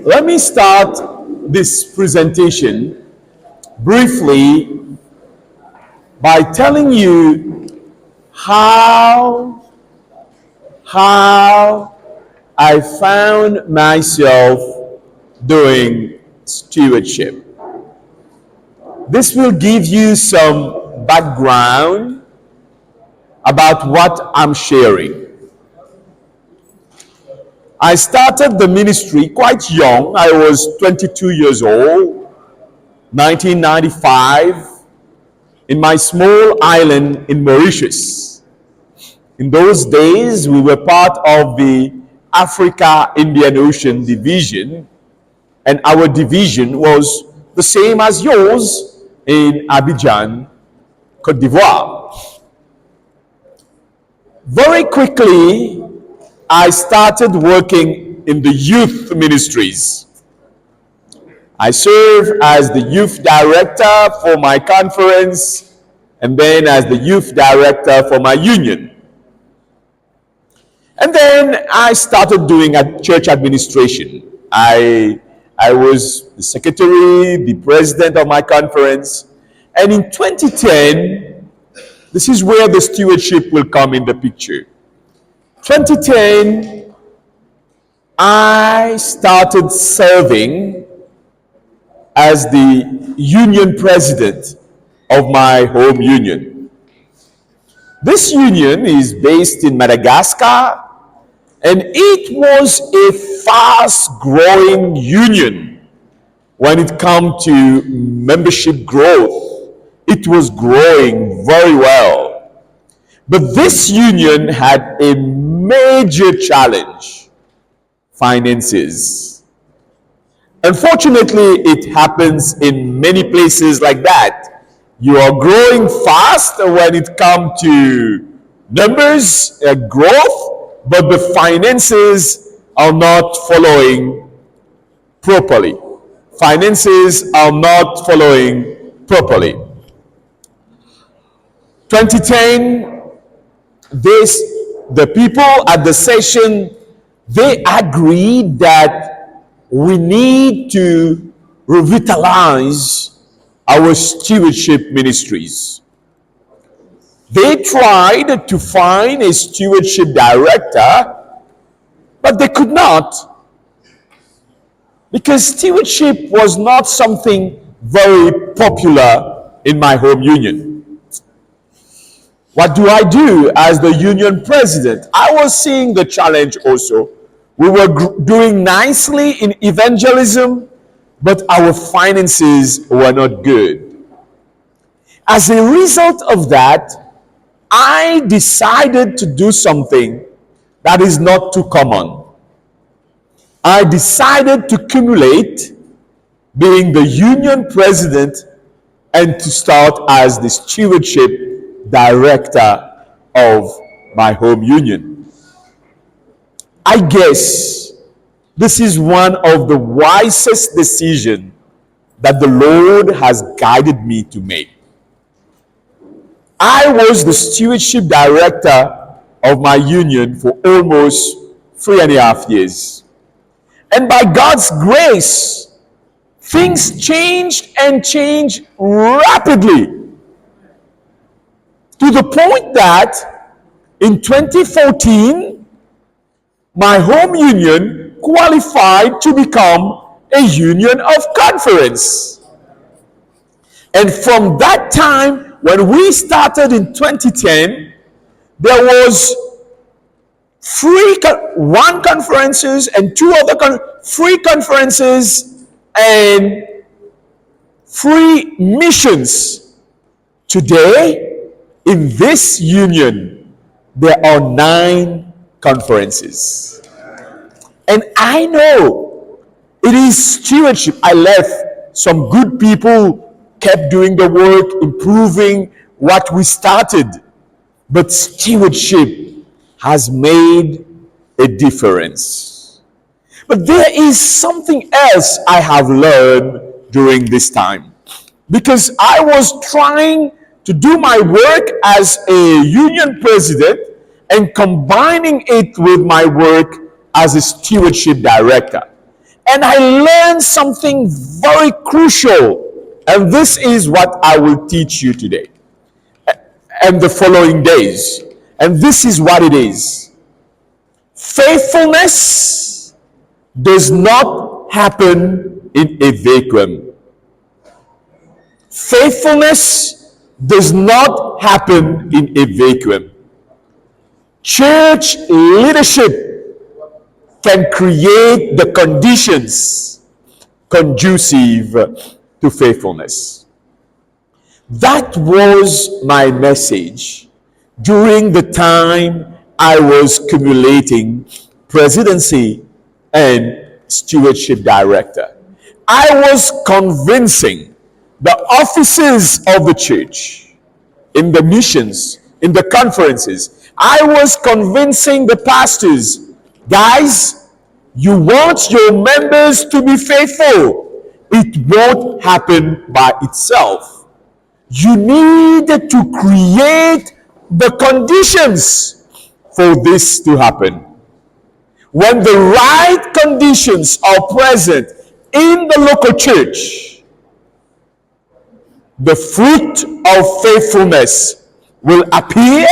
Let me start this presentation briefly by telling you how I found myself doing stewardship. This will give you some background about what I'm sharing. I started the ministry quite young. I was 22 years old, 1995, in my small island in Mauritius. In those days, we were part of the Africa-Indian Ocean Division, and our division was the same as yours in Abidjan, Côte d'Ivoire. Very quickly, I started working in the youth ministries. I served as the youth director for my conference and then as the youth director for my union. And then I started doing a church administration. I was the secretary, the president of my conference. And in 2010, this is where the stewardship will come in the picture. 2010, I started serving as the union president of my home union. This union is based in Madagascar, and it was a fast-growing union when it comes to membership growth. It was growing very well. But this union had a major challenge: finances. Unfortunately, it happens in many places like that. You are growing fast when it comes to numbers, growth, but the finances are not following properly. Finances are not following properly. 2010, the people at the session, they agreed that we need to revitalize our stewardship ministries. They tried to find a stewardship director, but they could not, because stewardship was not something very popular in my home union. What do I do as the union president? I was seeing the challenge also. We were doing nicely in evangelism, but our finances were not good. As a result of that, I decided to do something that is not too common. I decided to cumulate being the union president and to start as the stewardship director of my home union. I guess this is one of the wisest decisions that the Lord has guided me to make. I was the stewardship director of my union for almost 3.5 years. And by God's grace, things changed and changed rapidly, to the point that in 2014, my home union qualified to become a union of conference. And from that time, when we started in 2010, there was one conferences and two other free conferences and free missions. Today, in this union, there are 9 conferences. And I know it is stewardship. I left some good people, kept doing the work, improving what we started. But stewardship has made a difference. But there is something else I have learned during this time. Because I was trying to do my work as a union president and combining it with my work as a stewardship director. And I learned something very crucial. And this is what I will teach you today and the following days. And this is what it is. Faithfulness does not happen in a vacuum. Faithfulness does not happen in a vacuum. Church leadership can create the conditions conducive to faithfulness. That was my message during the time I was cumulating presidency and stewardship director. I was convincing the offices of the church, in the missions, in the conferences. I was convincing the pastors, guys, you want your members to be faithful. It won't happen by itself. You need to create the conditions for this to happen. When the right conditions are present in the local church, the fruit of faithfulness will appear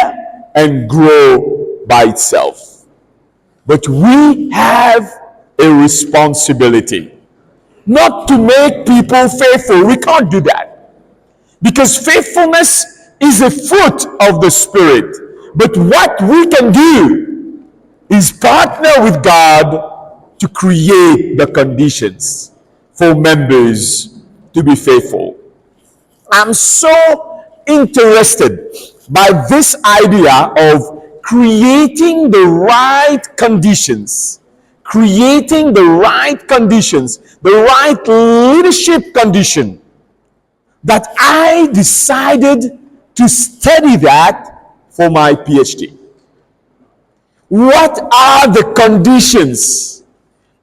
and grow by itself. But we have a responsibility not to make people faithful. We can't do that, because faithfulness is a fruit of the Spirit. But what we can do is partner with God to create the conditions for members to be faithful. I'm so interested by this idea of creating the right conditions, the right leadership condition, that I decided to study that for my PhD. What are the conditions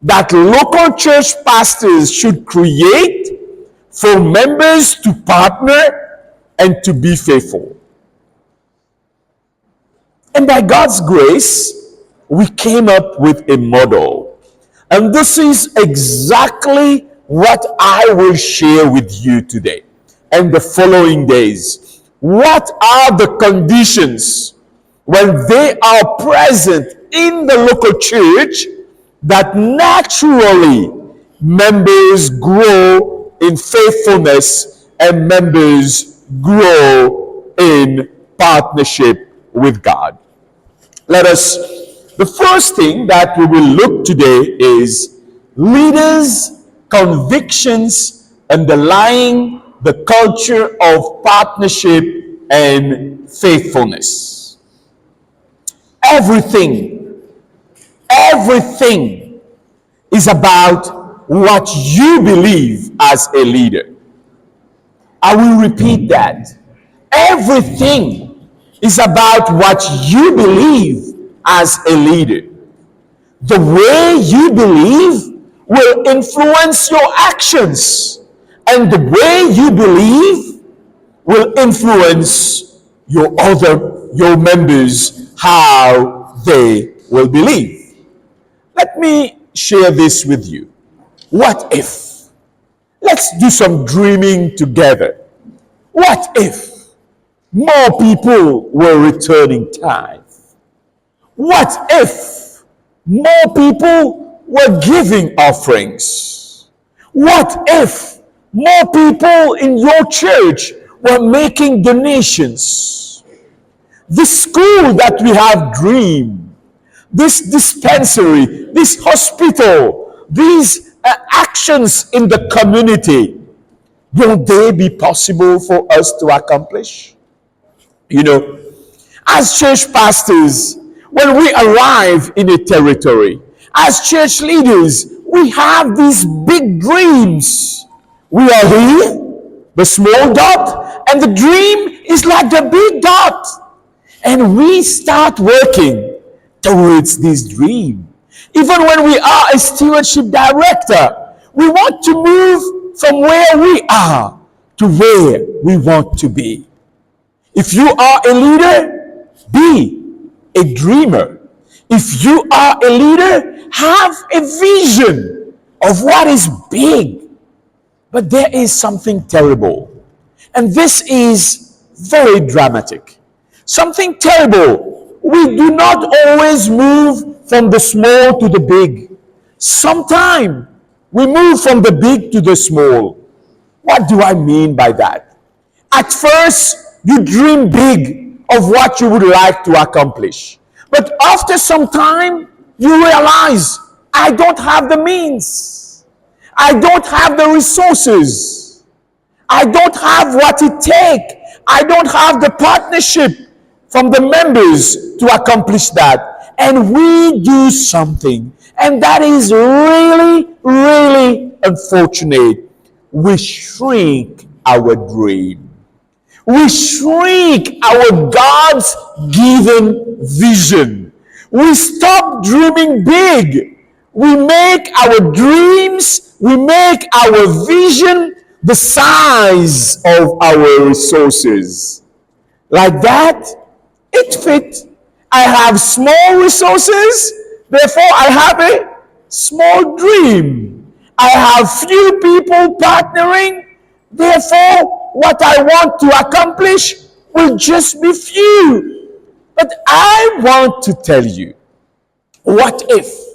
that local church pastors should create for members to partner and to be faithful? And by God's grace, we came up with a model. And this is exactly what I will share with you today and the following days. What are the conditions when they are present in the local church that naturally members grow in faithfulness and members grow in partnership with God? The first thing that we will look today is leaders' convictions underlying the culture of partnership and faithfulness. Everything is about what you believe as a leader. I will repeat that. Everything is about what you believe as a leader. The way you believe will influence your actions, and the way you believe will influence your members, how they will believe. Let me share this with you. What if? Let's do some dreaming together. What if more people were returning tithe? What if more people were giving offerings? What if more people in your church were making donations? This school that we have dreamed, this dispensary, this hospital, these actions in the community, will they be possible for us to accomplish? You know, as church pastors, when we arrive in a territory, as church leaders, we have these big dreams. We are here, the small dot, and the dream is like the big dot. And we start working towards this dream. Even when we are a stewardship director, we want to move from where we are to where we want to be. If you are a leader, be a dreamer. If you are a leader, have a vision of what is big. But there is something terrible. And this is very dramatic. Something terrible. We do not always move from the small to the big. Sometimes we move from the big to the small. What do I mean by that? At first, you dream big of what you would like to accomplish. But after some time, you realize, I don't have the means. I don't have the resources. I don't have what it takes. I don't have the partnership from the members to accomplish that. And we do something. And that is really, really unfortunate. We shrink our dream. We shrink our God's given vision. We stop dreaming big. We make our dreams, we make our vision the size of our resources. Like that, it fits. I have small resources, therefore I have a small dream. I have few people partnering, therefore what I want to accomplish will just be few. But I want to tell you, what if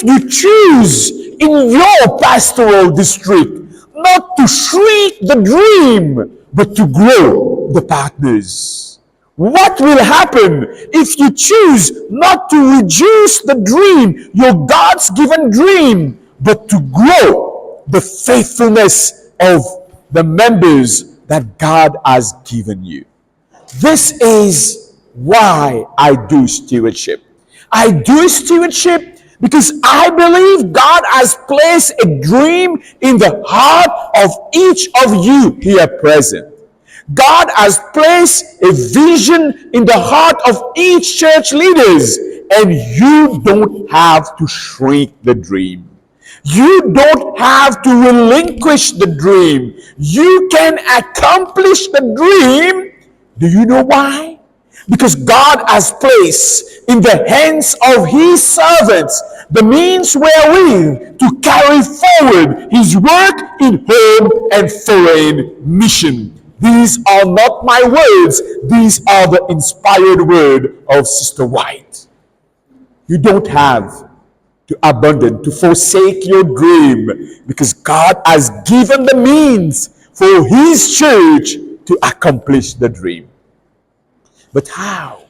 you choose in your pastoral district not to shrink the dream, but to grow the partners? What will happen if you choose not to reduce the dream, your God's given dream, but to grow the faithfulness of the members that God has given you? This is why I do stewardship. I do stewardship because I believe God has placed a dream in the heart of each of you here present. God has placed a vision in the heart of each church leaders, and you don't have to shrink the dream. You don't have to relinquish the dream. You can accomplish the dream. Do you know why? Because God has placed in the hands of His servants the means wherewith to carry forward His work in home and foreign mission. These are not my words. These are the inspired word of Sister White. You don't have to abandon, to forsake your dream, because God has given the means for His church to accomplish the dream. But how?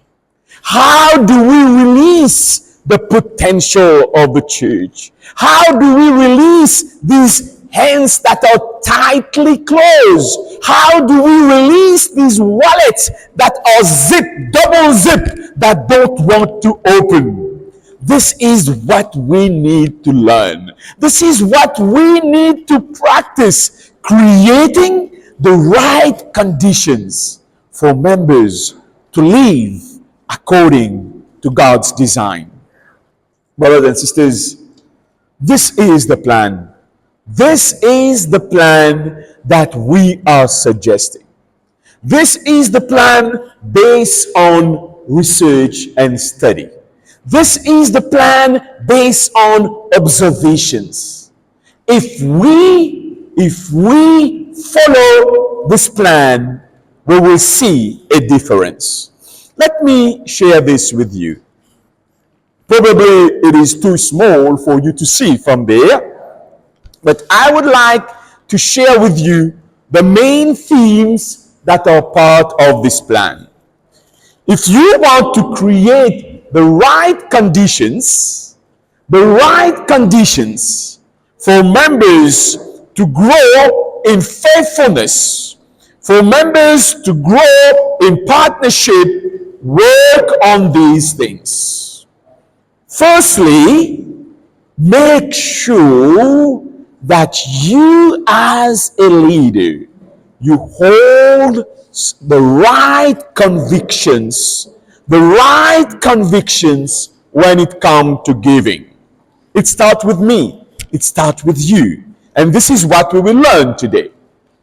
How do we release the potential of the church? How do we release these hands that are tightly closed? How do we release these wallets that are zipped, double zipped, that don't want to open? This is what we need to learn. This is what we need to practice, creating the right conditions for members to live according to God's design. Brothers and sisters, this is the plan. This is the plan that we are suggesting. This is the plan based on research and study. This is the plan based on observations. If we follow this plan, we will see a difference. Let me share this with you. Probably it is too small for you to see from there, but I would like to share with you the main themes that are part of this plan. If you want to create the right conditions for members to grow in faithfulness, for members to grow in partnership, work on these things. Firstly, make sure that you as a leader, you hold the right convictions when it comes to giving. It starts with me. It starts with you. And this is what we will learn today.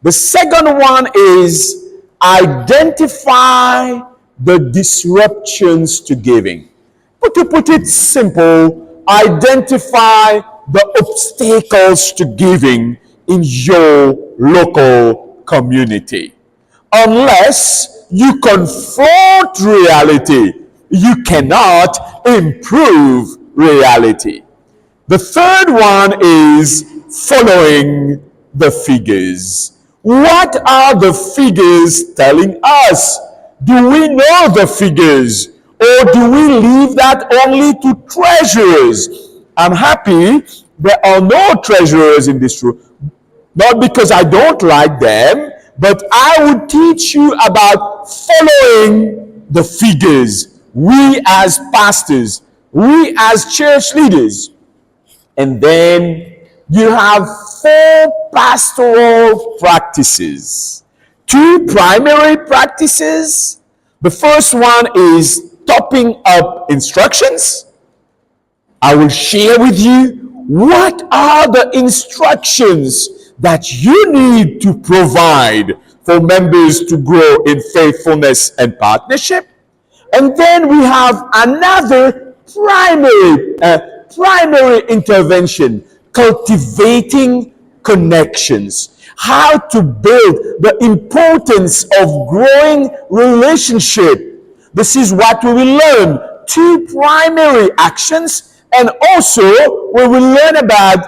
The second one is identify the disruptions to giving. But to put it simple, identify the obstacles to giving in your local community. Unless you confront reality, you cannot improve reality. The third one is following the figures. What are the figures telling us? Do we know the figures, or do we leave that only to treasurers? I'm happy there are no treasurers in this room. Not because I don't like them, but I would teach you about following the figures. We as pastors, we as church leaders. And then you have 4 pastoral practices. 2 primary practices. The first one is topping up instructions. I will share with you what are the instructions that you need to provide for members to grow in faithfulness and partnership. And then we have another primary intervention, cultivating connections. How to build the importance of growing relationship. This is what we will learn. 2 primary actions, and also we will learn about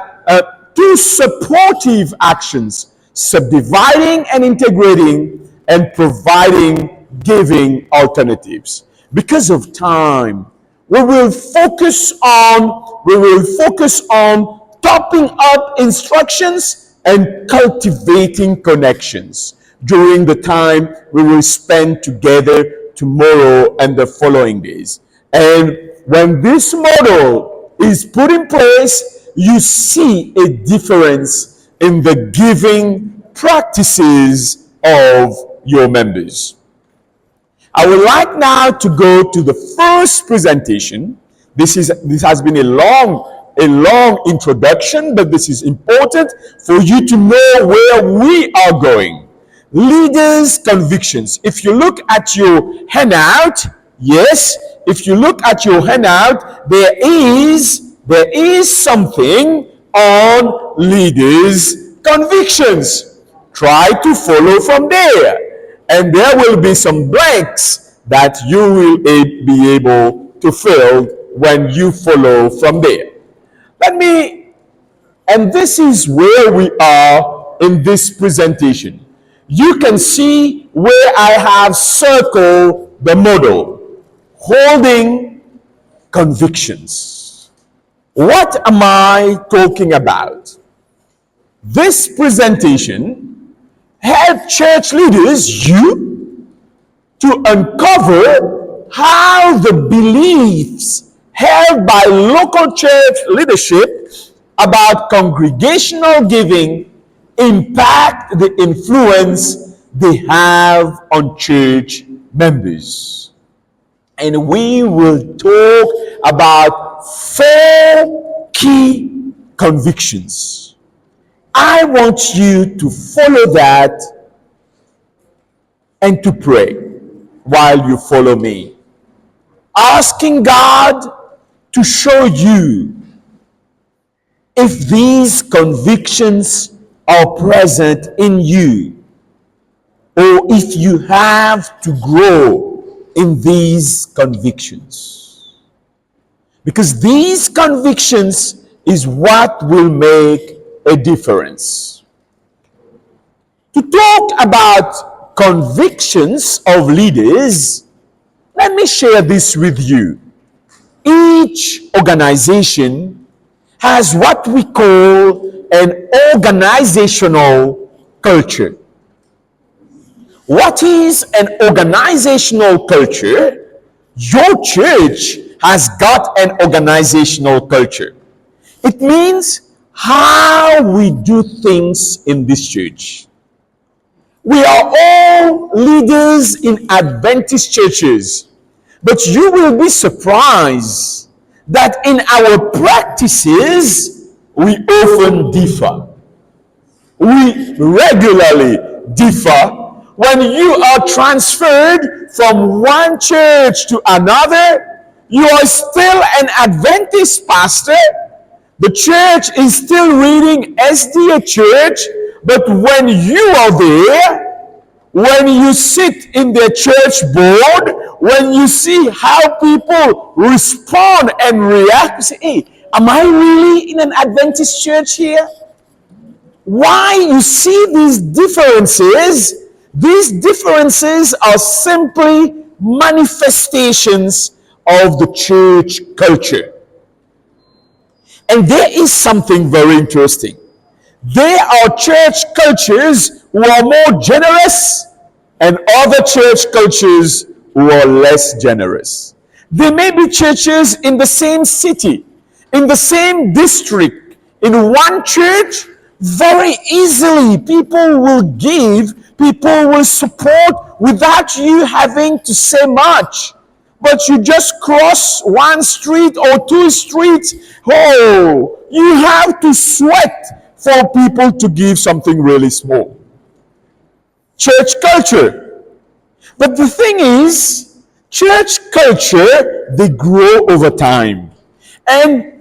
2 supportive actions, subdividing and integrating, and providing giving alternatives. Because of time, we will focus on topping up instructions and cultivating connections during the time we will spend together tomorrow and the following days. And when this model is put in place, you see a difference in the giving practices of your members. I would like now to go to the first presentation. This has been a long introduction, but this is important for you to know where we are going. Leaders' convictions. If you look at your handout, yes, if you look at your handout, there is something on leaders' convictions. Try to follow from there. And there will be some blanks that you will be able to fill when you follow from there. And this is where we are in this presentation. You can see where I have circled the model, holding convictions. What am I talking about? This presentation help church leaders, you, to uncover how the beliefs held by local church leadership about congregational giving impact the influence they have on church members. And we will talk about 4 key convictions. I want you to follow that and to pray while you follow me. Asking God to show you if these convictions are present in you, or if you have to grow in these convictions. Because these convictions is what will make a difference. To talk about convictions of leaders, let me share this with you. Each organization has what we call an organizational culture. What is an organizational culture? Your church has got an organizational culture. It means how we do things in this church. We are all leaders in Adventist churches, but you will be surprised that in our practices, we often differ. We regularly differ. When you are transferred from one church to another, you are still an Adventist pastor, The church is still reading SDA Church, but when you are there, when you sit in their church board, when you see how people respond and react, you say, hey, am I really in an Adventist church here? Why? You see these differences. These differences are simply manifestations of the church culture. And there is something very interesting. There are church cultures who are more generous and other church cultures who are less generous. There may be churches in the same city, in the same district, in one church. Very easily people will give, people will support without you having to say much. But you just cross one street or two streets, oh, you have to sweat for people to give something really small. Church culture. But the thing is, church culture, they grow over time. And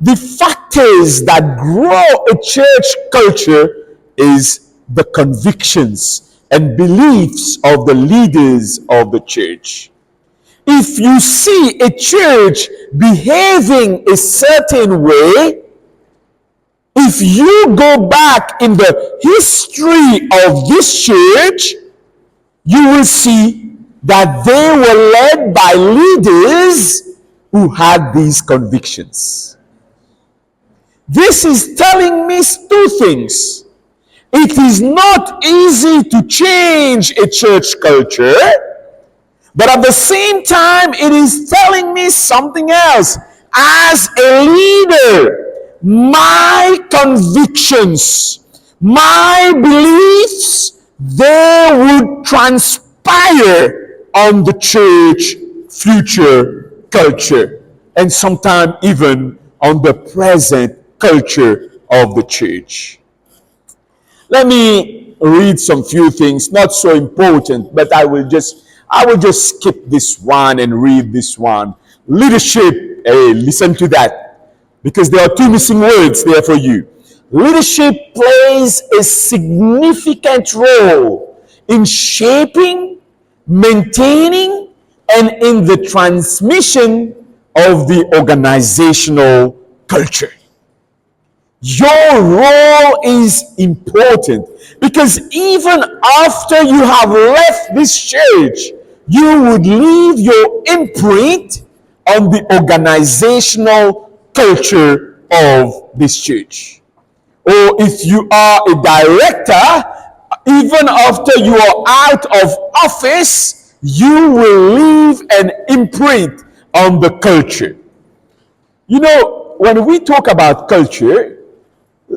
the factors that grow a church culture is the convictions and beliefs of the leaders of the church. If you see a church behaving a certain way, if you go back in the history of this church, you will see that they were led by leaders who had these convictions. This is telling me two things. It is not easy to change a church culture, but at the same time, it is telling me something else. As a leader, my convictions, my beliefs, they would transpire on the church future culture, and sometimes even on the present culture of the church. Let me read some few things, not so important, but I will just skip this one and read this one. Leadership, hey, listen to that, because there are two missing words there for you. Leadership plays a significant role in shaping, maintaining, and in the transmission of the organizational culture. Your role is important, because even after you have left this church, you would leave your imprint on the organizational culture of this church. Or if you are a director, even after you are out of office, you will leave an imprint on the culture. You know, when we talk about culture,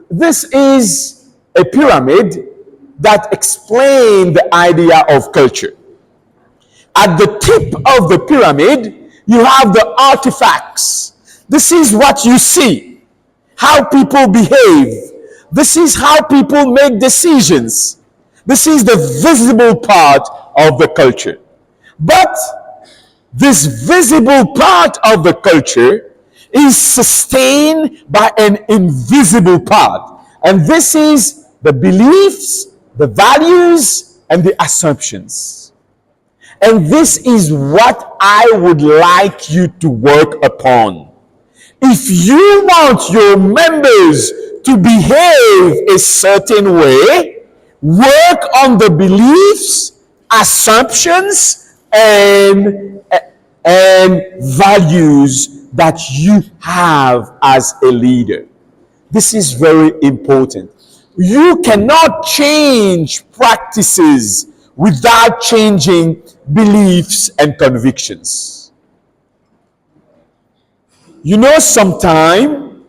this is a pyramid that explains the idea of culture. At the tip of the pyramid, you have the artifacts. This is what you see, how people behave. This is how people make decisions. This is the visible part of the culture. But this visible part of the culture is sustained by an invisible part. And this is the beliefs, the values, and the assumptions. And this is what I would like you to work upon. If you want your members to behave a certain way, work on the beliefs, assumptions, and values that you have as a leader. This is very important. You cannot change practices without changing beliefs and convictions. You know, sometimes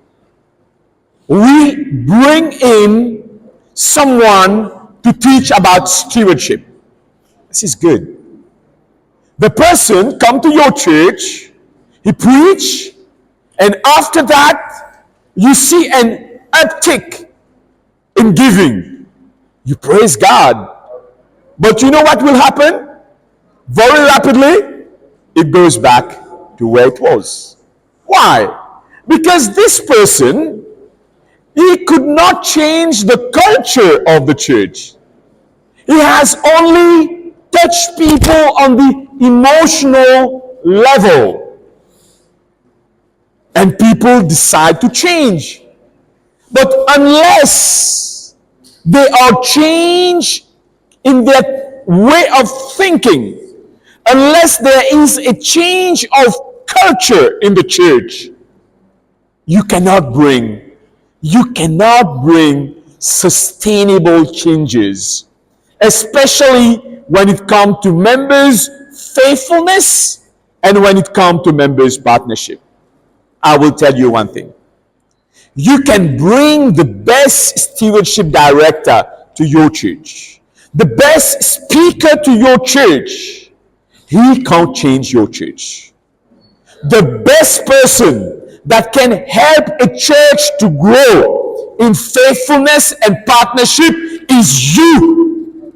we bring in someone to teach about stewardship. This is good. The person come to your church, he preach, and after that, you see an uptick in giving. You praise God. But you know what will happen? Very rapidly, it goes back to where it was. Why? Because this person, he could not change the culture of the church. He has only touched people on the emotional level. And people decide to change. But unless they are changed in their way of thinking, unless there is a change of culture in the church, you cannot bring sustainable changes, especially when it comes to members' faithfulness and when it comes to members' partnership. I will tell you one thing. You can bring the best stewardship director to your church, the best speaker to your church. He can't change your church. The best person that can help a church to grow in faithfulness and partnership is you.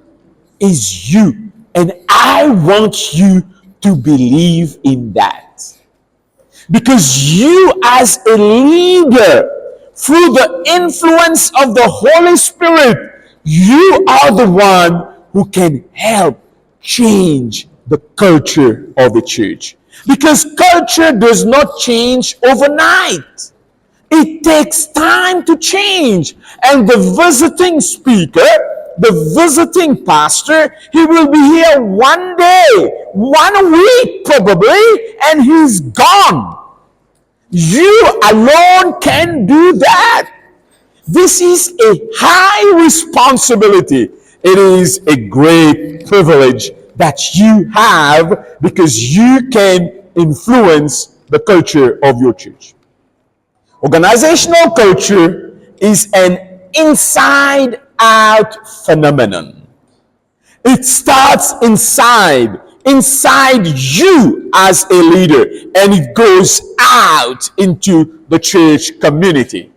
Is you. And I want you to believe in that. Because you as a leader, through the influence of the Holy Spirit, you are the one who can help change the culture of the church. Because culture does not change overnight. It takes time to change. And the visiting speaker, the visiting pastor, he will be here one day, 1 week probably, and he's gone. You alone can do that. This is a high responsibility. It is a great privilege that you have because you can influence the culture of your church. Organizational culture is an inside-out phenomenon. It starts inside you as a leader, and it goes out into the church community.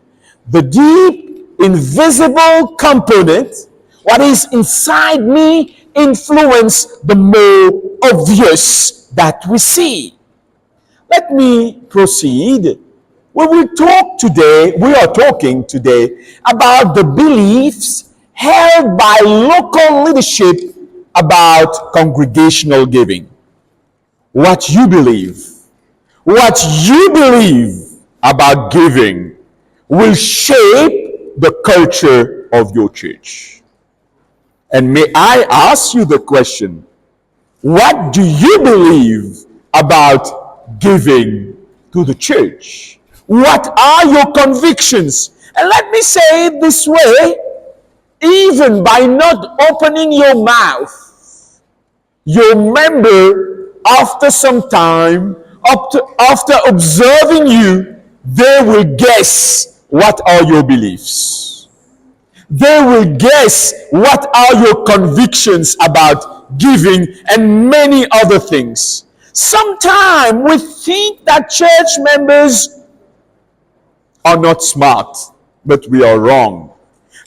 The deep, invisible component, what is inside me, influence the more obvious that we see. Let me proceed. We are talking today about the beliefs held by local leadership about congregational giving. What you believe about giving will shape the culture of your church. And may I ask you the question, what do you believe about giving to the church? What are your convictions? And let me say it this way, even by not opening your mouth, your member, after some time, after observing you, they will guess what are your beliefs. They will guess what are your convictions about giving and many other things. Sometimes we think that church members are not smart, but we are wrong.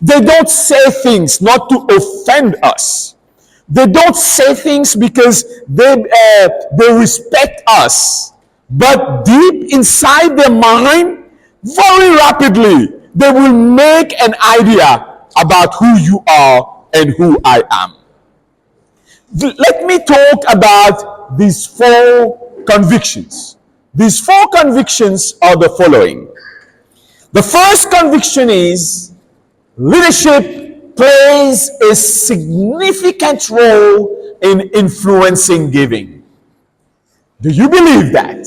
They don't say things not to offend us. They don't say things because they respect us. But deep inside their mind, very rapidly, they will make an idea about who you are and who I am. Let me talk about these 4 convictions. These 4 convictions are the following. The first conviction is leadership plays a significant role in influencing giving. Do you believe that?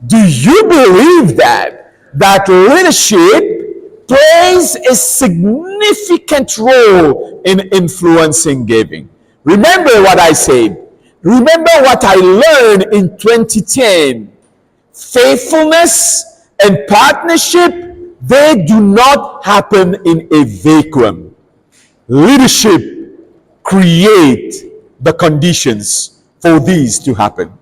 Do you believe that leadership plays a significant role in influencing giving? Remember what I said. Remember what I learned in 2010. Faithfulness and partnership, they do not happen in a vacuum. Leadership creates the conditions for these to happen.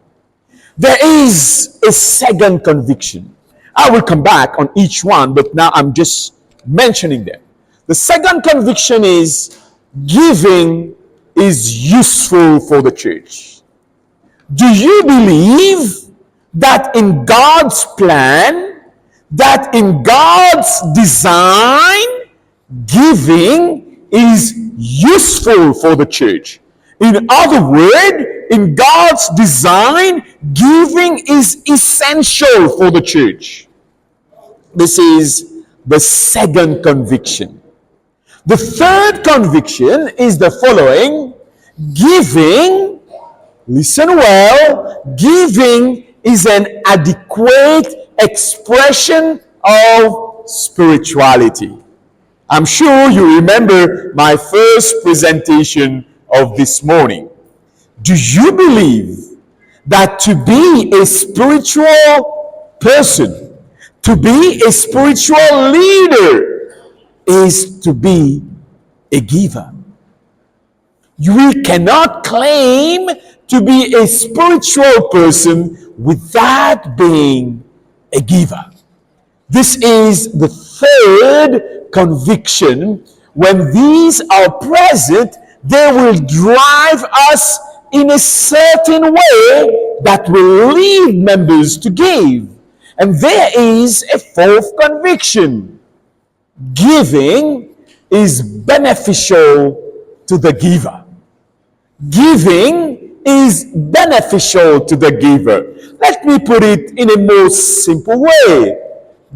There is a second conviction. I will come back on each one, but now I'm just mentioning them. The second conviction is giving is useful for the church. Do you believe that in God's plan, that in God's design, giving is useful for the church. In other words, in God's design, giving is essential for the church. This is the second conviction. The third conviction is the following: giving, listen well, giving is an adequate expression of spirituality. I'm sure you remember my first presentation of this morning. Do you believe that to be a spiritual person, to be a spiritual leader, is to be a giver? We cannot claim to be a spiritual person without being a giver. This is the third conviction. When these are present, they will drive us in a certain way that will lead members to give. And there is a fourth conviction: giving is beneficial to the giver. Giving is beneficial to the giver. Let me put it in a more simple way.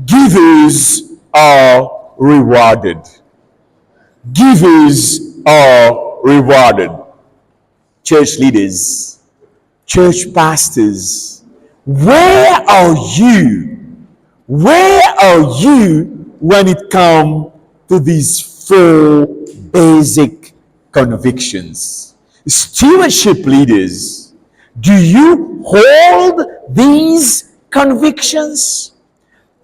Givers are rewarded. Givers are rewarded. Church leaders, church pastors, where are you? Where are you when it comes to these four basic convictions? Stewardship leaders, do you hold these convictions?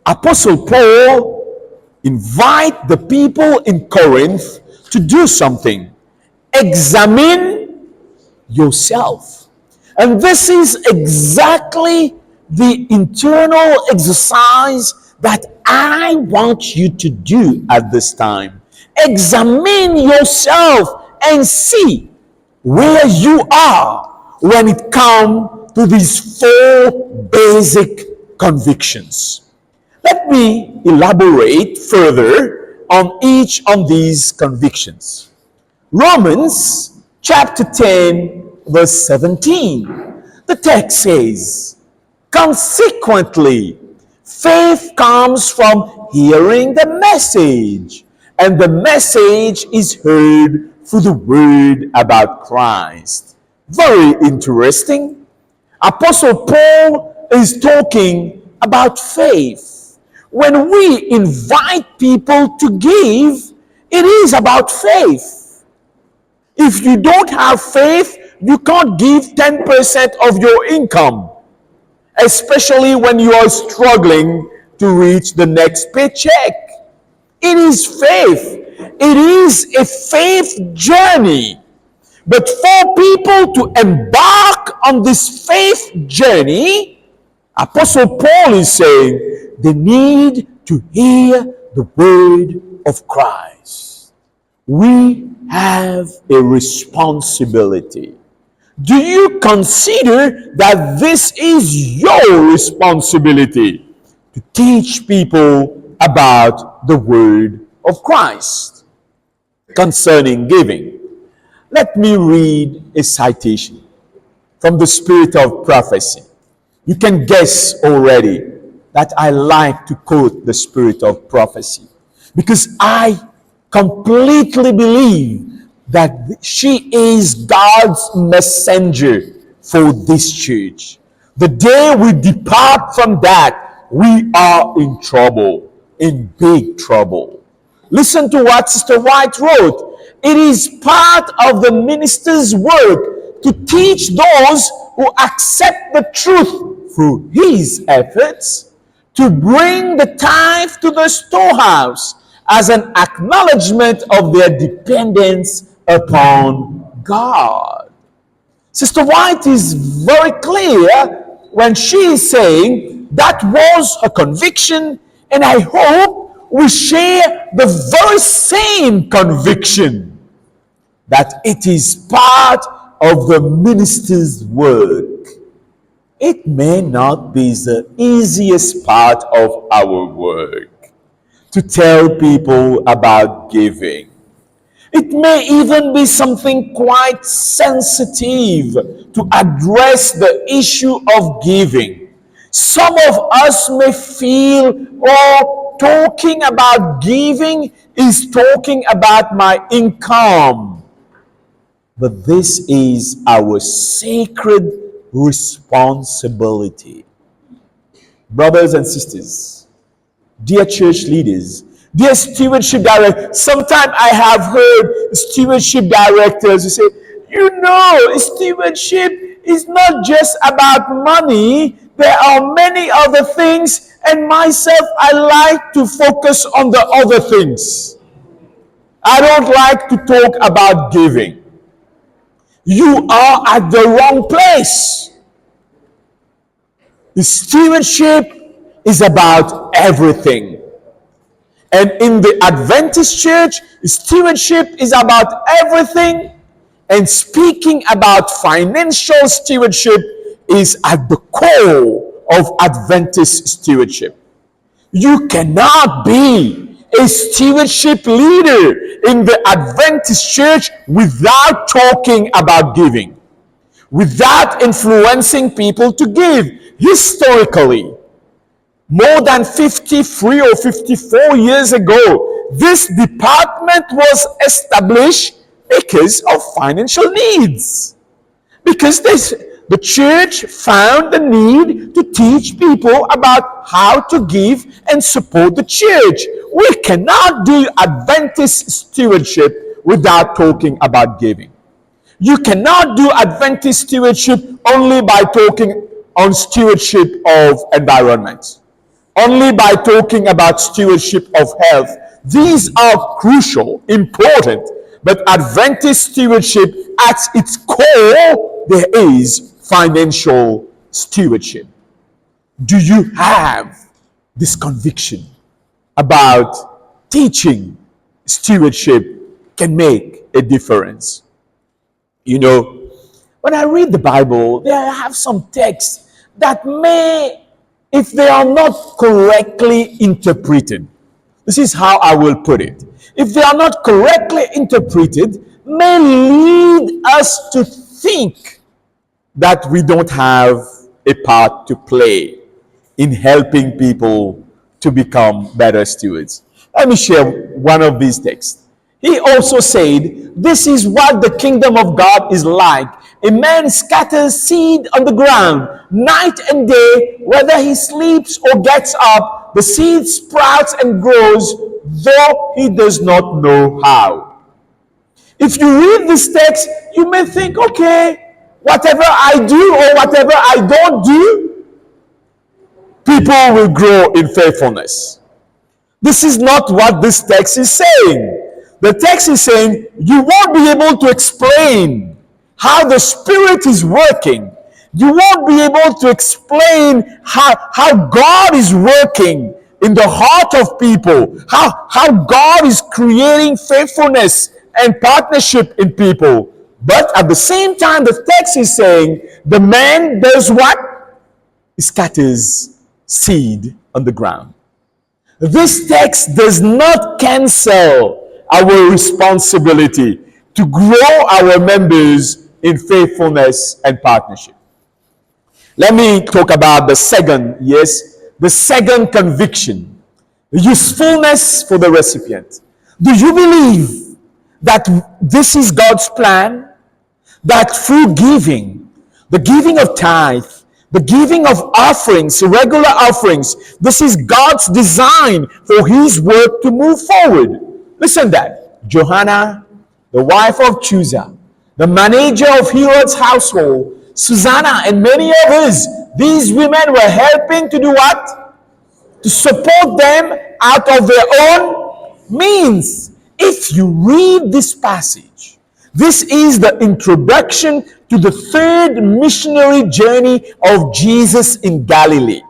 Apostle Paul invite the people in Corinth to do something. Examine yourself. And this is exactly the internal exercise that I want you to do at this time. Examine yourself and see where you are when it comes to these four basic convictions. Let me elaborate further on each of these convictions. Romans chapter 10, verse 17. The text says, consequently, faith comes from hearing the message, and the message is heard through the word about Christ. Very interesting. Apostle Paul is talking about faith. When we invite people to give, it is about faith. If you don't have faith, you can't give 10% of your income, especially when you are struggling to reach the next paycheck. It is faith. It is a faith journey. But for people to embark on this faith journey, Apostle Paul is saying they need to hear the word of Christ. We have a responsibility. Do you consider that this is your responsibility to teach people about the word of Christ concerning giving? Let me read a citation from the Spirit of Prophecy. You can guess already that I like to quote the Spirit of Prophecy because I completely believe that she is God's messenger for this church. The day we depart from that, we are in trouble, in big trouble. Listen to what Sister White wrote. It is part of the minister's work to teach those who accept the truth through his efforts to bring the tithe to the storehouse as an acknowledgement of their dependence upon God. Sister White is very clear when she is saying that was a conviction, and I hope we share the very same conviction that it is part of the minister's work. It may not be the easiest part of our work to tell people about giving. It may even be something quite sensitive to address the issue of giving. Some of us may feel, oh, talking about giving is talking about my income. But this is our sacred responsibility. Brothers and sisters, dear church leaders, dear stewardship directors, sometimes I have heard stewardship directors who say, stewardship is not just about money. There are many other things, and myself, I like to focus on the other things. I don't like to talk about giving. You are at the wrong place. The stewardship is about everything. And in the Adventist church, stewardship is about everything. And speaking about financial stewardship is at the core of Adventist stewardship. You cannot be a stewardship leader in the Adventist church without talking about giving, without influencing people to give. Historically, more than 53 or 54 years ago, this department was established because of financial needs. Because the church found the need to teach people about how to give and support the church. We cannot do Adventist stewardship without talking about giving. You cannot do Adventist stewardship only by talking on stewardship of environment, only by talking about stewardship of health. These are crucial, important, but Adventist stewardship, at its core, there is financial stewardship. Do you have this conviction about teaching stewardship can make a difference? When I read the Bible, there I have some texts that may, if they are not correctly interpreted, this is how I will put it. If they are not correctly interpreted, may lead us to think that we don't have a part to play in helping people to become better stewards. Let me share one of these texts. He also said, this is what the kingdom of God is like. A man scatters seed on the ground night and day, whether he sleeps or gets up, the seed sprouts and grows, though he does not know how. If you read this text, you may think, okay, whatever I do or whatever I don't do, people will grow in faithfulness. This is not what this text is saying. The text is saying you won't be able to explain how the Spirit is working. You won't be able to explain how God is working in the heart of people, how God is creating faithfulness and partnership in people. But at the same time, the text is saying the man does what? He scatters seed on the ground. This text does not cancel our responsibility to grow our members in faithfulness and partnership. Let me talk about the second conviction, the usefulness for the recipient. Do you believe that this is God's plan? That through giving, the giving of tithe, the giving of offerings, regular offerings, this is God's design for His work to move forward. Listen that. Johanna, the wife of Chusa, the manager of Herod's household, Susanna, and many others, these women were helping to do what? To support them out of their own means. If you read this passage, this is the introduction to the third missionary journey of Jesus in Galilee.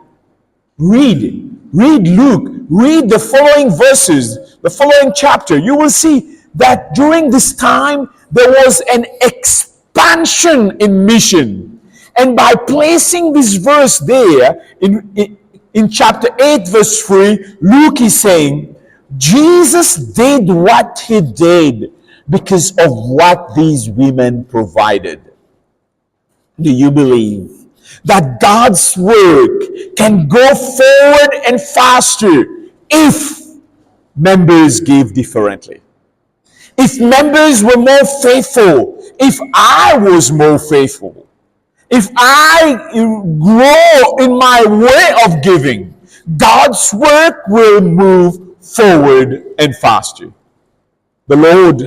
Read Luke, read the following verses, the following chapter. You will see that during this time, there was an expansion in mission. And by placing this verse there in chapter 8, verse 3, Luke is saying, Jesus did what he did because of what these women provided. Do you believe that God's work can go forward and faster if members give differently? If members were more faithful, if I was more faithful, if I grow in my way of giving, God's work will move forward and faster. The Lord,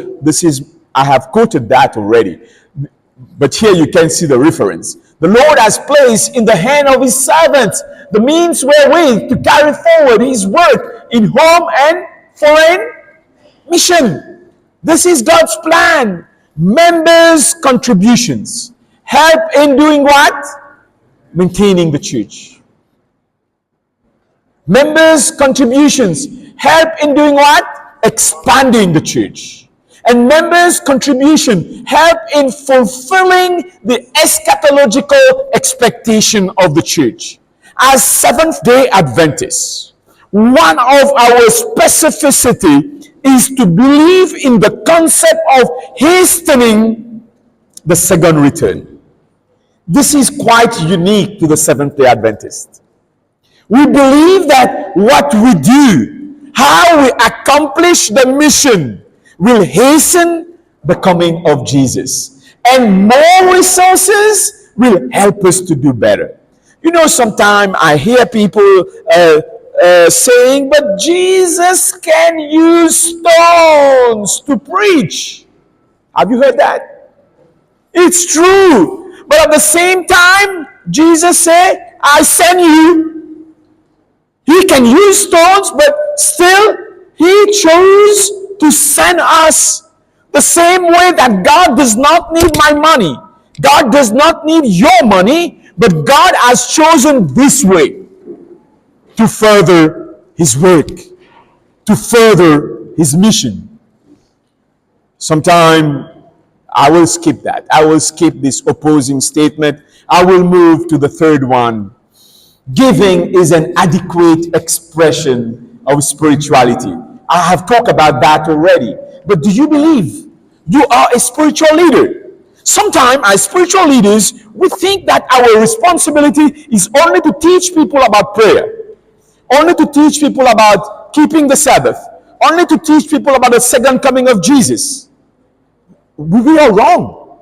I have quoted that already, but here you can see the reference. The Lord has placed in the hand of his servants the means wherewith to carry forward his work in home and foreign mission. This is God's plan. Members' contributions help in doing what? Maintaining the church. Members' contributions help in doing what? Expanding the church. And members' contribution help in fulfilling the eschatological expectation of the church. As Seventh-day Adventists, one of our specificity is to believe in the concept of hastening the second return. This is quite unique to the Seventh-day Adventists. We believe that what we do, how we accomplish the mission, will hasten the coming of Jesus. And more resources will help us to do better. You know, sometimes I hear people saying, but Jesus can use stones to preach. Have you heard that? It's true. But at the same time, Jesus said, I send you. He can use stones, but still, he chose to send us. The same way that God does not need my money. God does not need your money, but God has chosen this way to further his work, to further his mission. Sometime I will skip that. I will skip this opposing statement. I will move to the third one. Giving is an adequate expression of spirituality. I have talked about that already. But do you believe you are a spiritual leader? Sometimes as spiritual leaders, we think that our responsibility is only to teach people about prayer, only to teach people about keeping the Sabbath, only to teach people about the second coming of Jesus. We are wrong.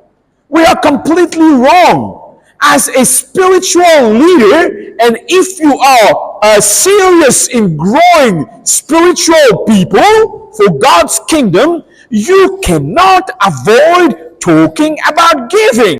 We are completely wrong. As a spiritual leader, and if you are serious in growing spiritual people for God's kingdom, you cannot avoid talking about giving.